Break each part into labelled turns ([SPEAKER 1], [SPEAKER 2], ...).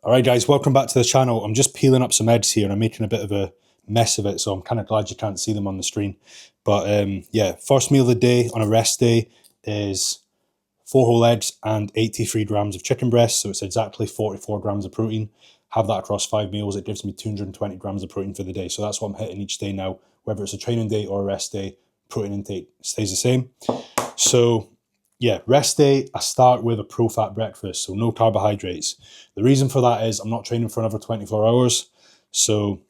[SPEAKER 1] Alright guys, welcome back to the channel. I'm just peeling up some eggs here and I'm making a bit of a mess of it, so I'm kind of glad you can't see them on the screen. But yeah, first meal of the day on a rest day is 4 whole eggs and 83 grams of chicken breast, so it's exactly 44 grams of protein. Have that across 5 meals, it gives me 220 grams of protein for the day. So that's what I'm hitting each day now, whether it's a training day or a rest day, protein intake stays the same. So yeah, rest day, I start with a pro-fat breakfast, so no carbohydrates. The reason for that is I'm not training for another 24 hours, so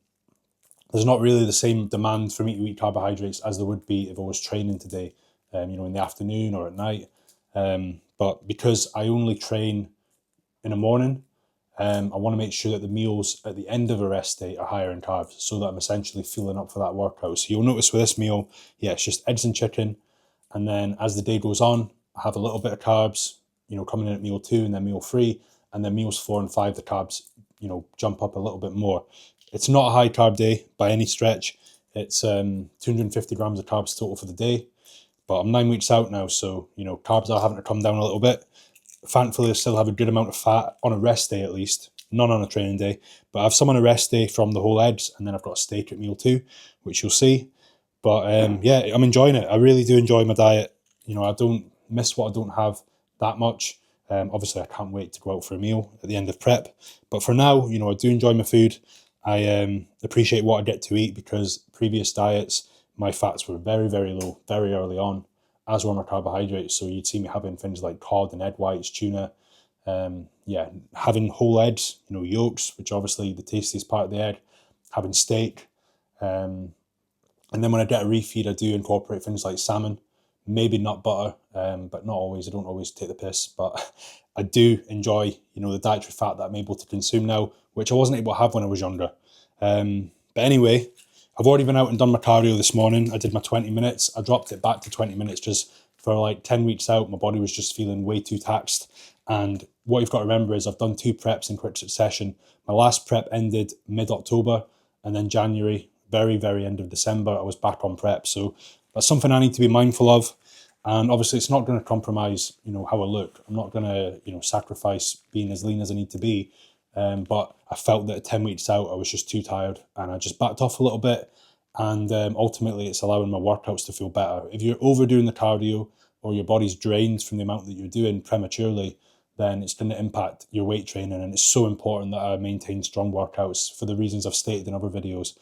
[SPEAKER 1] there's not really the same demand for me to eat carbohydrates as there would be if I was training today, in the afternoon or at night. But because I only train in the morning, I want to make sure that the meals at the end of a rest day are higher in carbs so that I'm essentially fueling up for that workout. So you'll notice with this meal, yeah, it's just eggs and chicken. And then as the day goes on, I have a little bit of carbs, coming in at meal 2 and then meal 3. And then meals 4 and 5, the carbs, jump up a little bit more. It's not a high carb day by any stretch. It's 250 grams of carbs total for the day. But I'm 9 weeks out now, so, carbs are having to come down a little bit. Thankfully, I still have a good amount of fat on a rest day at least. None on a training day. But I have some on a rest day from the whole eggs, and then I've got a steak at meal 2, which you'll see. But yeah, I'm enjoying it. I really do enjoy my diet. I don't miss what I don't have that much. Obviously, I can't wait to go out for a meal at the end of prep. But for now, I do enjoy my food. I appreciate what I get to eat because previous diets, my fats were very, very low, very early on, as were my carbohydrates. So you'd see me having things like cod and egg whites, tuna. Yeah, having whole eggs, yolks, which are obviously the tastiest part of the egg, having steak. And then when I get a refeed, I do incorporate things like salmon, maybe nut butter, but not always. I don't always take the piss, but I do enjoy, the dietary fat that I'm able to consume now, which I wasn't able to have when I was younger. But anyway, I've already been out and done my cardio this morning. I did my 20 minutes. I dropped it back to 20 minutes just for like 10 weeks out. My body was just feeling way too taxed. And what you've got to remember is I've done 2 preps in quick succession. My last prep ended mid-October, and then January, very, very end of December, I was back on prep. So that's something I need to be mindful of. And obviously it's not going to compromise, how I look. I'm not going to, sacrifice being as lean as I need to be. But I felt that at 10 weeks out, I was just too tired and I just backed off a little bit. And ultimately it's allowing my workouts to feel better. If you're overdoing the cardio or your body's drained from the amount that you're doing prematurely, then it's going to impact your weight training. And it's so important that I maintain strong workouts for the reasons I've stated in other videos.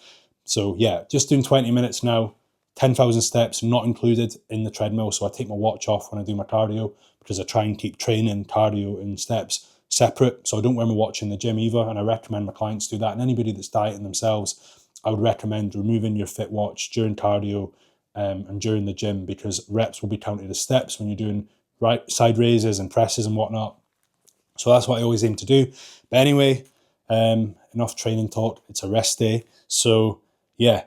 [SPEAKER 1] So yeah, just doing 20 minutes now, 10,000 steps not included in the treadmill. So I take my watch off when I do my cardio because I try and keep training, cardio and steps separate. So I don't wear my watch in the gym either. And I recommend my clients do that. And anybody that's dieting themselves, I would recommend removing your fit watch during cardio and during the gym, because reps will be counted as steps when you're doing right side raises and presses and whatnot. So that's what I always aim to do. But anyway, enough training talk. It's a rest day. So yeah,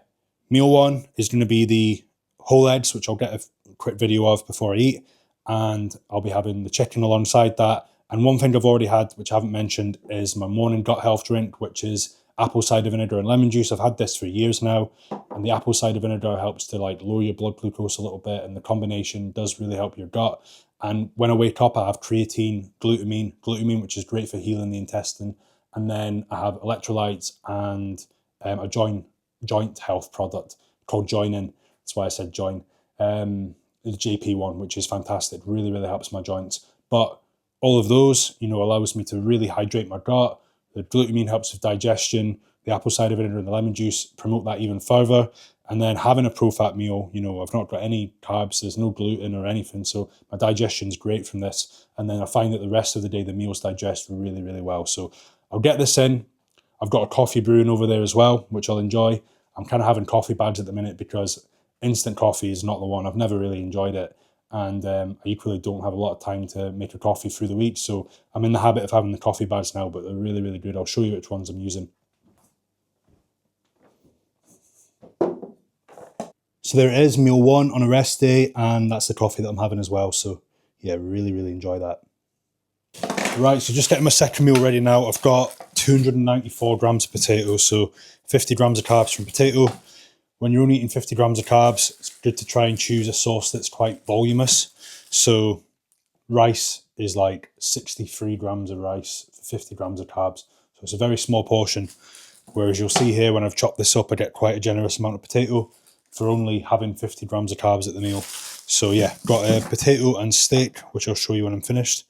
[SPEAKER 1] meal 1 is going to be the whole eggs, which I'll get a quick video of before I eat. And I'll be having the chicken alongside that. And one thing I've already had, which I haven't mentioned, is my morning gut health drink, which is apple cider vinegar and lemon juice. I've had this for years now. And the apple cider vinegar helps to lower your blood glucose a little bit. And the combination does really help your gut. And when I wake up, I have creatine, glutamine, which is great for healing the intestine. And then I have electrolytes and a joint health product called Join-In. That's why I said join. The JP1, which is fantastic. Really, really helps my joints. But all of those, allows me to really hydrate my gut. The glutamine helps with digestion. The apple cider vinegar and the lemon juice promote that even further. And then having a pro-fat meal, I've not got any carbs, there's no gluten or anything. So my digestion's great from this. And then I find that the rest of the day, the meals digest really, really well. So I'll get this in. I've got a coffee brewing over there as well, which I'll enjoy. I'm kind of having coffee bags at the minute because instant coffee is not the one. I've never really enjoyed it. And I equally don't have a lot of time to make a coffee through the week. So I'm in the habit of having the coffee bags now, but they're really, really good. I'll show you which ones I'm using. So there it is, meal 1 on a rest day, and that's the coffee that I'm having as well. So yeah, really, really enjoy that. Right, so just getting my second meal ready now. I've got 294 grams of potatoes, so 50 grams of carbs from potato. When you're only eating 50 grams of carbs, it's good to try and choose a source that's quite voluminous. So rice is like 63 grams of rice for 50 grams of carbs. So it's a very small portion. Whereas you'll see here when I've chopped this up, I get quite a generous amount of potato for only having 50 grams of carbs at the meal. So yeah, got a potato and steak, which I'll show you when I'm finished.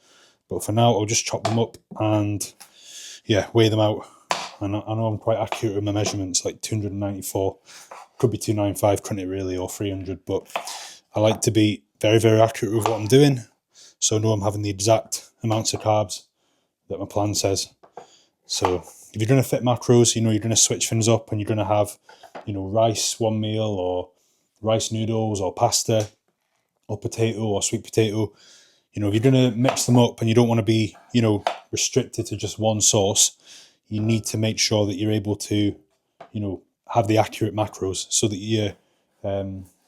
[SPEAKER 1] But for now, I'll just chop them up and yeah, weigh them out. And I know I'm quite accurate with my measurements, like 294, could be 295, couldn't it really, or 300, but I like to be very, very accurate with what I'm doing. So I know I'm having the exact amounts of carbs that my plan says. So if you're going to fit macros, you're going to switch things up and you're going to have, rice one meal or rice noodles or pasta or potato or sweet potato. If you're going to mix them up and you don't want to be, restricted to just one sauce, you need to make sure that you're able to, have the accurate macros so that your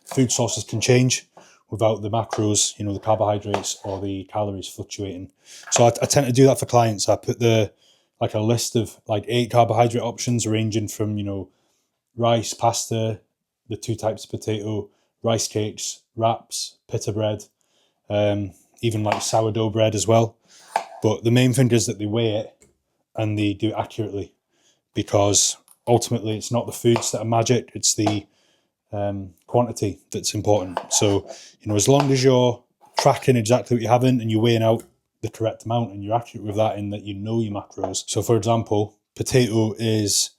[SPEAKER 1] food sources can change without the macros, the carbohydrates or the calories fluctuating. So I tend to do that for clients. I put a list of 8 carbohydrate options ranging from, rice, pasta, the 2 types of potato, rice cakes, wraps, pita bread, even like sourdough bread as well. But the main thing is that they weigh it and they do it accurately, because ultimately it's not the foods that are magic, it's the quantity that's important. So, as long as you're tracking exactly what you're having and you're weighing out the correct amount and you're accurate with that in that your macros. So for example, potato is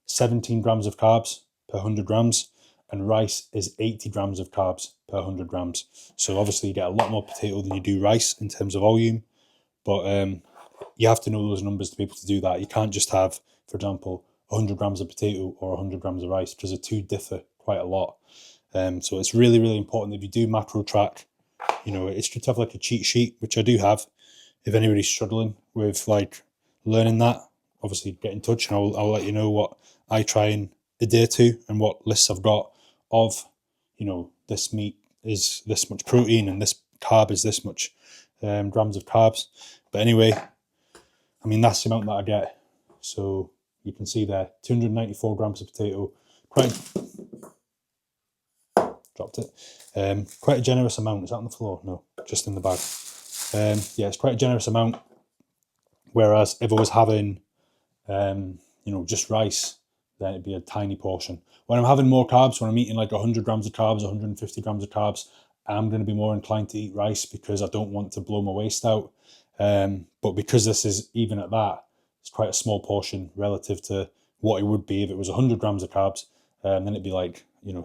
[SPEAKER 1] 17 grams of carbs per 100 grams and rice is 80 grams of carbs per 100 grams. So obviously you get a lot more potato than you do rice in terms of volume, but you have to know those numbers to be able to do that. You can't just have, for example, 100 grams of potato or 100 grams of rice, because the two differ quite a lot. So it's really, really important that if you do macro track, it's good to have a cheat sheet, which I do have. If anybody's struggling with learning that, obviously get in touch and I'll let you know what I try and adhere to and what lists I've got of, this meat is this much protein and this carb is this much grams of carbs. But anyway, that's the amount that I get. So you can see there, 294 grams of potato, dropped it. Quite a generous amount. Is that on the floor? No, just in the bag. Yeah, it's quite a generous amount. Whereas if I was having, just rice, then it'd be a tiny portion. When I'm having more carbs, when I'm eating 100 grams of carbs, 150 grams of carbs, I'm going to be more inclined to eat rice because I don't want to blow my waist out. But because this is even at that, it's quite a small portion relative to what it would be if it was 100 grams of carbs. Then it'd be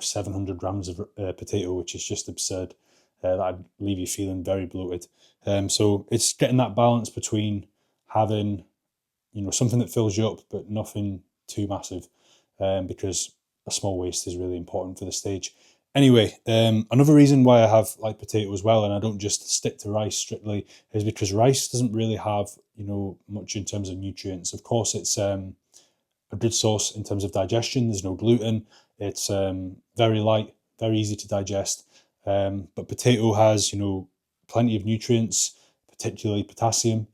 [SPEAKER 1] 700 grams of potato, which is just absurd. That'd leave you feeling very bloated. So it's getting that balance between having, something that fills you up, but nothing too massive, because a small waist is really important for the stage. Anyway, another reason why I have potato as well, and I don't just stick to rice strictly, is because rice doesn't really have, much in terms of nutrients. Of course, it's a good source in terms of digestion. There's no gluten. It's very light, very easy to digest. But potato has, plenty of nutrients, particularly potassium.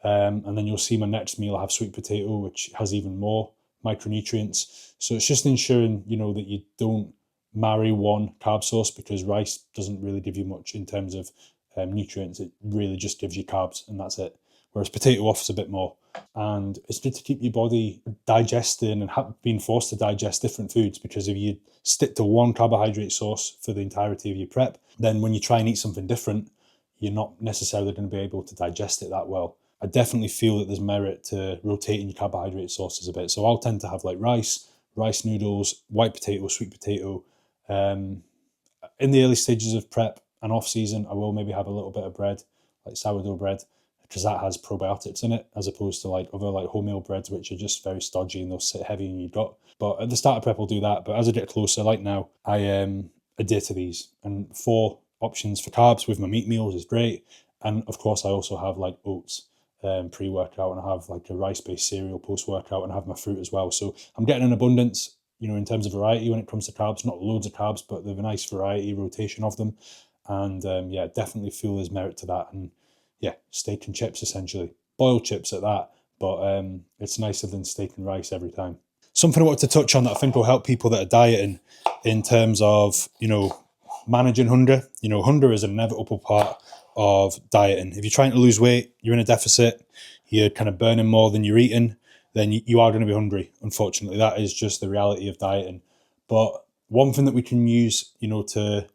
[SPEAKER 1] And then you'll see my next meal I have sweet potato, which has even more micronutrients. So it's just ensuring, that you don't marry one carb source, because rice doesn't really give you much in terms of nutrients. It really just gives you carbs and that's it. Whereas potato offers a bit more. And it's good to keep your body digesting and being forced to digest different foods, because if you stick to one carbohydrate source for the entirety of your prep, then when you try and eat something different, you're not necessarily going to be able to digest it that well. I definitely feel that there's merit to rotating your carbohydrate sources a bit. So I'll tend to have rice noodles, white potato, sweet potato. In the early stages of prep and off season, I will maybe have a little bit of bread, like sourdough bread, because that has probiotics in it, as opposed to other wholemeal breads, which are just very stodgy and they'll sit heavy in your gut. But at the start of prep, I'll do that. But as I get closer, like now, I adhere to these. And 4 options for carbs with my meat meals is great. And of course, I also have oats pre-workout, and I have a rice-based cereal post-workout, and I have my fruit as well. So I'm getting an abundance, in terms of variety when it comes to carbs. Not loads of carbs, but there's a nice variety, rotation of them. And definitely feel there's merit to that. And yeah, steak and chips essentially. Boiled chips at that, but it's nicer than steak and rice every time. Something I wanted to touch on that I think will help people that are dieting in terms of, managing hunger. Hunger is an inevitable part of dieting. If you're trying to lose weight, you're in a deficit, you're kind of burning more than you're eating, then you are going to be hungry. Unfortunately, that is just the reality of dieting. But one thing that we can use, to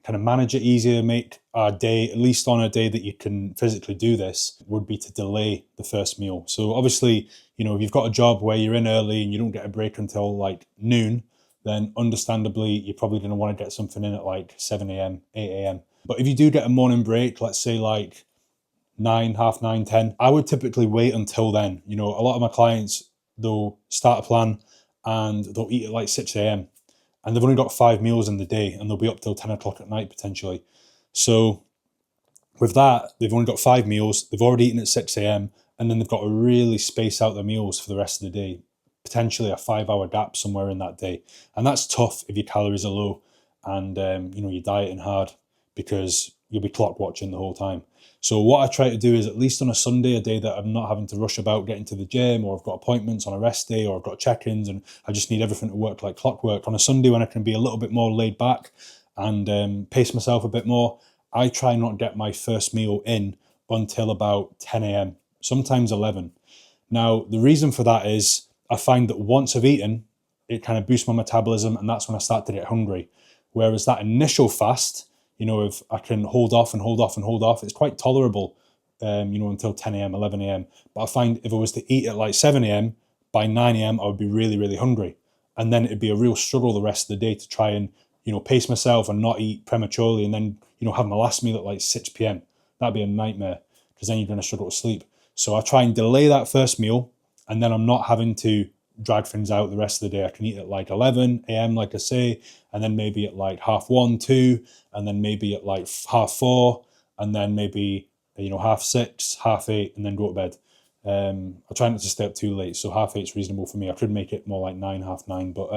[SPEAKER 1] kind of manage it easier, make our day, at least on a day that you can physically do this, would be to delay the first meal. So obviously, if you've got a job where you're in early and you don't get a break until like noon, then understandably, you're probably going to want to get something in at like 7 a.m, 8 a.m. But if you do get a morning break, let's say like 9, half 9, 10, I would typically wait until then. A lot of my clients, they'll start a plan and they'll eat at like 6 a.m. and they've only got 5 meals in the day and they'll be up till 10 o'clock at night potentially. So with that, they've only got 5 meals, they've already eaten at 6 a.m. and then they've got to really space out their meals for the rest of the day, potentially a 5-hour gap somewhere in that day. And that's tough if your calories are low and you're dieting hard, because you'll be clock watching the whole time. So what I try to do is, at least on a Sunday, a day that I'm not having to rush about getting to the gym, or I've got appointments on a rest day, or I've got check-ins and I just need everything to work like clockwork. On a Sunday when I can be a little bit more laid back and pace myself a bit more, I try not to get my first meal in until about 10 a.m, sometimes 11. Now, the reason for that is I find that once I've eaten, it kind of boosts my metabolism, and that's when I start to get hungry. Whereas that initial fast, if I can hold off and hold off and hold off, it's quite tolerable, until 10 a.m, 11 a.m. But I find if I was to eat at like 7 a.m, by 9 a.m, I would be really, really hungry. And then it'd be a real struggle the rest of the day to try and, pace myself and not eat prematurely and then, have my last meal at like 6 p.m. That'd be a nightmare, because then you're going to struggle to sleep. So I try and delay that first meal, and then I'm not having to drag things out the rest of the day. I can eat at like 11 a.m, like I say, and then maybe at like 1:30, 2, and then maybe at like 4:30, and then maybe 6:30, 8:30, and then go to bed. I try not to stay up too late, so 8:30 is reasonable for me. I could make it more like 9, 9:30, but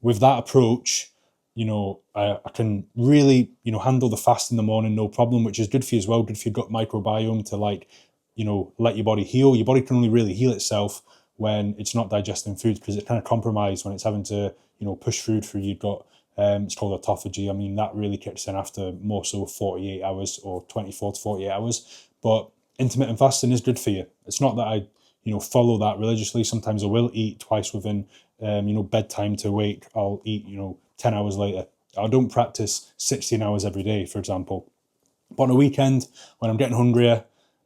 [SPEAKER 1] with that approach, I can really, handle the fast in the morning, no problem, which is good for you as well, good for your gut microbiome to let your body heal. Your body can only really heal itself when it's not digesting food, because it's kind of compromised when it's having to, push food through your gut. It's called autophagy. I mean, that really kicks in after more so 48 hours or 24 to 48 hours. But intermittent fasting is good for you. It's not that I, follow that religiously. Sometimes I will eat twice within, bedtime to wake. I'll eat, 10 hours later. I don't practice 16 hours every day, for example. But on a weekend, when I'm getting hungrier,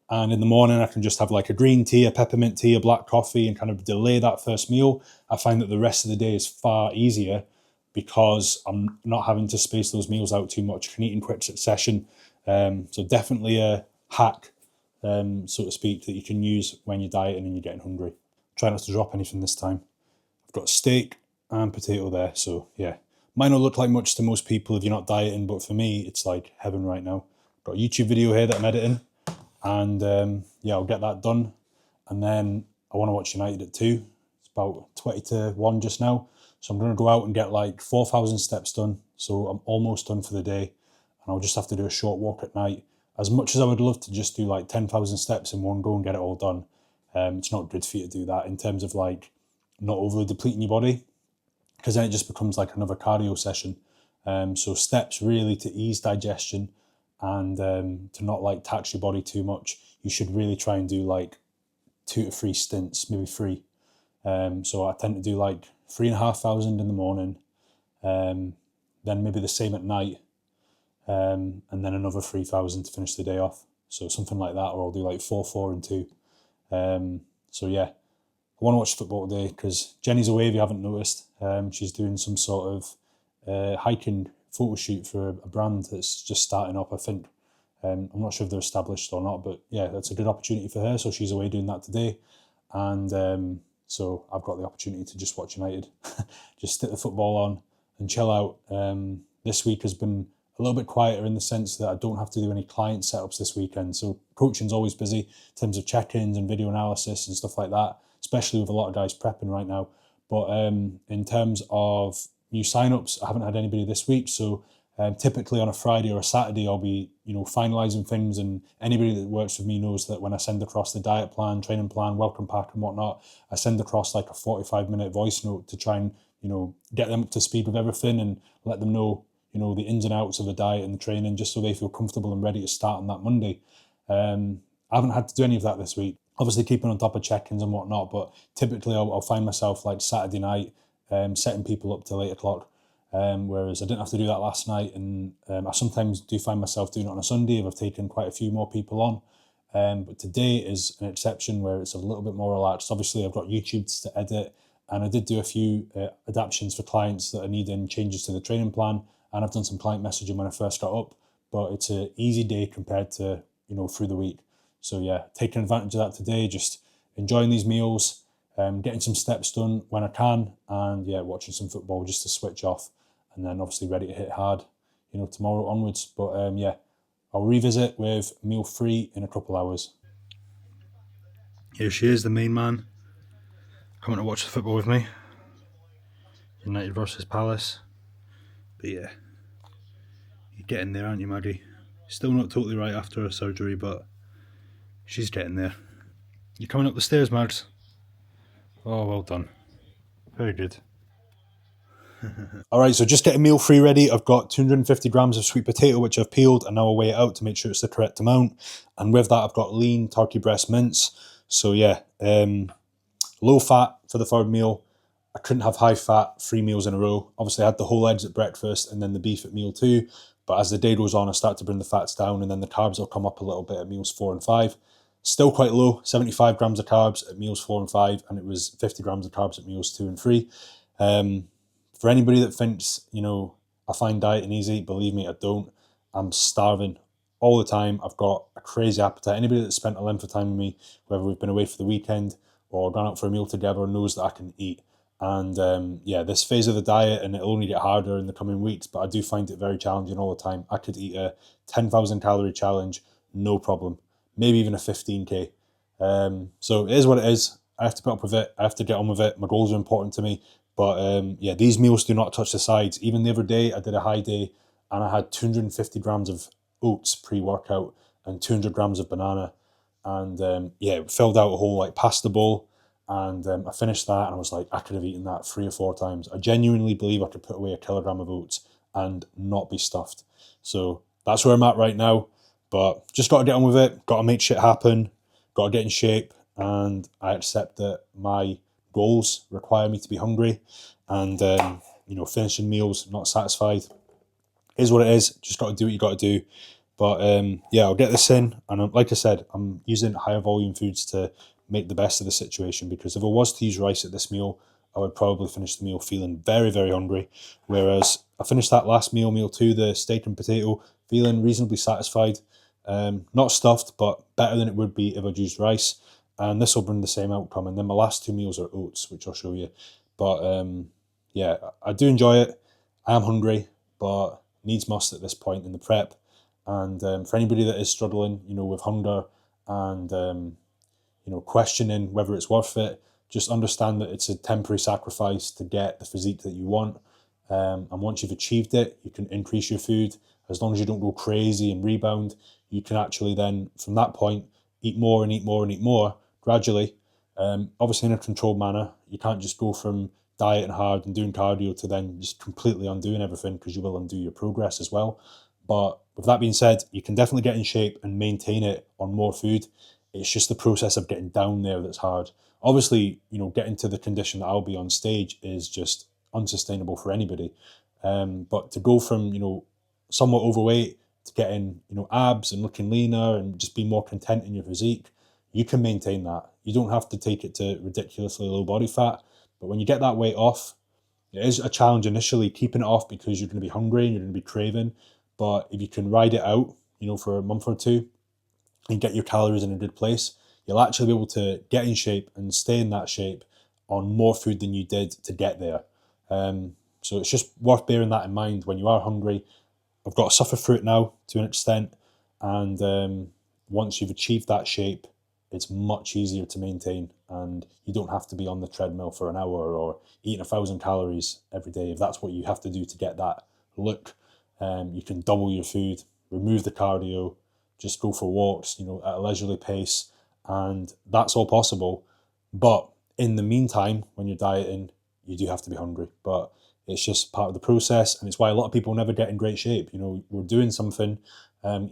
[SPEAKER 1] and in the morning I can just have like a green tea, a peppermint tea, a black coffee, and kind of delay that first meal, I find that the rest of the day is far easier, because I'm not having to space those meals out too much. I can eat in quick succession. So definitely a hack, so to speak, that you can use when you're dieting and you're getting hungry. Try not to drop anything this time. I've got steak and potato there, so yeah. Might not look like much to most people if you're not dieting, but for me, it's like heaven right now. Got a YouTube video here that I'm editing, and I'll get that done. And then I want to watch United at 2. It's about 20 to 1 just now. So I'm going to go out and get like 4,000 steps done. So I'm almost done for the day. And I'll just have to do a short walk at night. As much as I would love to just do like 10,000 steps in one go and get it all done, it's not good for you to do that in terms of like not overly depleting your body, because then it just becomes like another cardio session. So steps really to ease digestion and to not like tax your body too much. You should really try and do like 2 to 3 stints, maybe 3. So I tend to do like 3,500 in the morning, then maybe the same at night, and then another 3,000 to finish the day off. So something like that, or I'll do like 4, 4 and 2. So yeah, I want to watch football today because Jenny's away, if you haven't noticed. She's doing some sort of hiking photo shoot for a brand that's just starting up, I think. I'm not sure if they're established or not, but yeah, that's a good opportunity for her. So she's away doing that today. And so I've got the opportunity to just watch United, just stick the football on and chill out. This week has been a little bit quieter in the sense that I don't have to do any client setups this weekend. So coaching's always busy in terms of check-ins and video analysis and stuff like that, especially with a lot of guys prepping right now. But in terms of new signups, I haven't had anybody this week. So typically on a Friday or a Saturday, I'll be, finalising things, and anybody that works with me knows that when I send across the diet plan, training plan, welcome pack and whatnot, I send across like a 45-minute voice note to try and, get them up to speed with everything and let them know, the ins and outs of the diet and the training, just so they feel comfortable and ready to start on that Monday. I haven't had to do any of that this week. Obviously keeping on top of check-ins and whatnot, but typically I'll find myself like Saturday night setting people up till 8 o'clock. Whereas I didn't have to do that last night, and I sometimes do find myself doing it on a Sunday if I've taken quite a few more people on. But today is an exception where it's a little bit more relaxed. Obviously, I've got YouTube to edit, and I did do a few adaptations for clients that are needing changes to the training plan, and I've done some client messaging when I first got up. But it's an easy day compared to through the week. So yeah, taking advantage of that today, just enjoying these meals, getting some steps done when I can, and yeah, watching some football just to switch off, and then obviously ready to hit hard, tomorrow onwards. But yeah, I'll revisit with meal 3 in a couple hours. Here she is, the main man, coming to watch the football with me. United versus Palace. But yeah, you're getting there, aren't you, Maggie? Still not totally right after her surgery, but she's getting there. You're coming up the stairs, Mads. Oh, well done. Very good. All right, so just getting meal 3 ready. I've got 250 grams of sweet potato, which I've peeled, and now I'll weigh it out to make sure it's the correct amount. And with that, I've got lean turkey breast mince. So yeah, low fat for the third meal. I couldn't have high fat 3 meals in a row. Obviously, I had the whole eggs at breakfast and then the beef at meal 2. But as the day goes on, I start to bring the fats down, and then the carbs will come up a little bit at meals 4 and 5. Still quite low, 75 grams of carbs at meals 4 and 5, and it was 50 grams of carbs at meals 2 and 3. For anybody that thinks, I find dieting easy, believe me, I don't. I'm starving all the time. I've got a crazy appetite. Anybody that's spent a length of time with me, whether we've been away for the weekend or gone out for a meal together, knows that I can eat. And yeah, this phase of the diet, and it'll only get harder in the coming weeks, but I do find it very challenging all the time. I could eat a 10,000 calorie challenge, no problem. Maybe even a 15K. So it is what it is. I have to put up with it. I have to get on with it. My goals are important to me. But yeah, these meals do not touch the sides. Even the other day, I did a high day, and I had 250 grams of oats pre-workout and 200 grams of banana. And yeah, it filled out a whole like pasta bowl. And I finished that, and I was like, I could have eaten that 3 or 4 times. I genuinely believe I could put away a kilogram of oats and not be stuffed. So that's where I'm at right now. But just got to get on with it. Got to make shit happen. Got to get in shape. And I accept that my goals require me to be hungry. And, finishing meals, not satisfied, is what it is. Just got to do what you got to do. But yeah, I'll get this in. And like I said, I'm using higher volume foods to make the best of the situation, because if I was to use rice at this meal, I would probably finish the meal feeling very, very hungry. Whereas I finished that last meal, meal 2, the steak and potato, feeling reasonably satisfied. Not stuffed, but better than it would be if I'd used rice. And this will bring the same outcome. And then my last 2 meals are oats, which I'll show you. But yeah, I do enjoy it. I am hungry, but needs must at this point in the prep. And for anybody that is struggling, with hunger and questioning whether it's worth it, just understand that it's a temporary sacrifice to get the physique that you want. And once you've achieved it, you can increase your food. As long as you don't go crazy and rebound, you can actually then, from that point, eat more and eat more and eat more gradually. Obviously in a controlled manner. You can't just go from dieting hard and doing cardio to then just completely undoing everything, because you will undo your progress as well. But with that being said, you can definitely get in shape and maintain it on more food. It's just the process of getting down there that's hard. Obviously, getting to the condition that I'll be on stage is just unsustainable for anybody. But to go from, somewhat overweight to getting, abs and looking leaner and just be more content in your physique, you can maintain that. You don't have to take it to ridiculously low body fat. But when you get that weight off, it is a challenge initially keeping it off, because you're going to be hungry and you're going to be craving. But if you can ride it out, for a month or 2 and get your calories in a good place, you'll actually be able to get in shape and stay in that shape on more food than you did to get there. So it's just worth bearing that in mind when you are hungry. I've got to suffer through it now to an extent. And once you've achieved that shape, it's much easier to maintain, and you don't have to be on the treadmill for an hour or eating 1,000 calories every day. If that's what you have to do to get that look, you can double your food, remove the cardio, just go for walks, at a leisurely pace, and that's all possible. But in the meantime, when you're dieting, you do have to be hungry. But It's just part of the process, and it's why a lot of people never get in great shape. You know, we're doing something,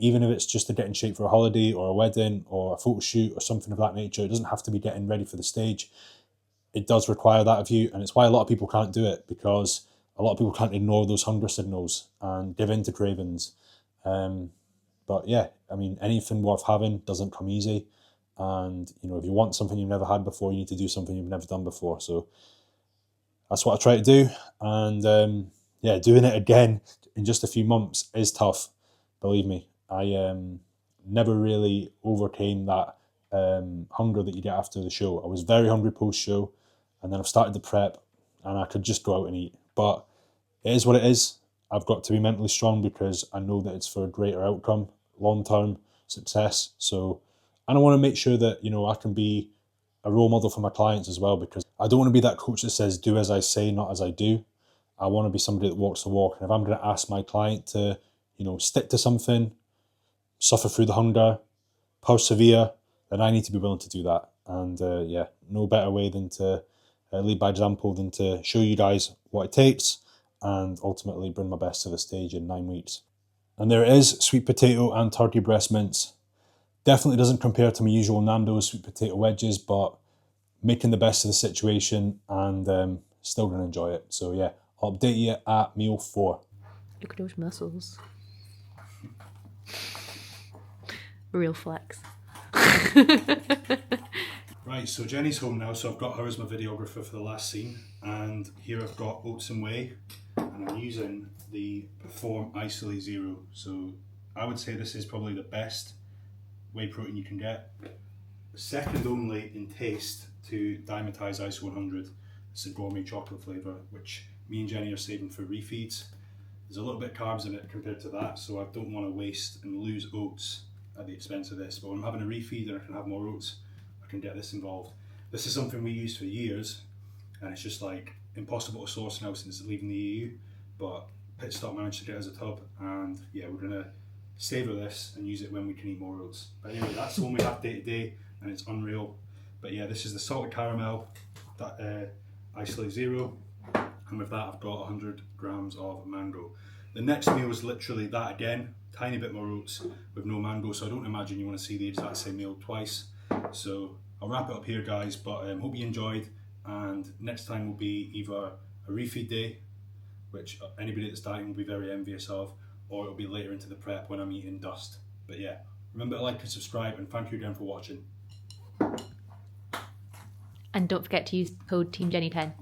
[SPEAKER 1] even if it's just to get in shape for a holiday or a wedding or a photo shoot or something of that nature. It doesn't have to be getting ready for the stage. It does require that of you, and it's why a lot of people can't do it, because a lot of people can't ignore those hunger signals and give in to cravings. But yeah, I mean, anything worth having doesn't come easy. And, you know, if you want something you've never had before, you need to do something you've never done before. So that's what I try to do. And yeah, doing it again in just a few months is tough. Believe me, I never really overcame that hunger that you get after the show. I was very hungry post-show, and then I've started the prep, and I could just go out and eat. But it is what it is. I've got to be mentally strong because I know that it's for a greater outcome, long-term success. So, and I want to make sure that, you know, I can be a role model for my clients as well, because I don't want to be that coach that says, do as I say, not as I do. I want to be somebody that walks the walk. And if I'm going to ask my client to, you know, stick to something, suffer through the hunger, persevere, then I need to be willing to do that. And yeah, no better way than to lead by example than to show you guys what it takes and ultimately bring my best to the stage in 9 weeks. And there it is, sweet potato and turkey breast mince. Definitely doesn't compare to my usual Nando's sweet potato wedges, but making the best of the situation and still going to enjoy it. So yeah, I'll update you at meal 4.
[SPEAKER 2] Look at those muscles. Real flex.
[SPEAKER 1] Right, so Jenny's home now, so I've got her as my videographer for the last scene, and here I've got oats and whey, and I'm using the Perform Isolate Zero. So I would say this is probably the best whey protein you can get. Second only in taste to Dymatize ISO 100. It's a gourmet chocolate flavour, which me and Jenny are saving for refeeds. There's a little bit of carbs in it compared to that, so I don't want to waste and lose oats at the expense of this. But when I'm having a refeed and I can have more oats, I can get this involved. This is something we used for years, and it's just like impossible to source now since leaving the EU. But Pit Stop managed to get us a tub, and yeah, we're gonna savour this and use it when we can eat more oats. But anyway, that's the one we have day to day, and it's unreal. But yeah, this is the salted caramel, that Isolate Zero, and with that I've got 100 grams of mango. The next meal is literally that again, tiny bit more oats with no mango, so I don't imagine you want to see the exact same meal twice. So I'll wrap it up here, guys, but hope you enjoyed, and next time will be either a refeed day, which anybody that's dieting will be very envious of, or it'll be later into the prep when I'm eating dust. But yeah, remember to like and subscribe, and thank you again for watching.
[SPEAKER 2] And don't forget to use code TEAMJENNY10.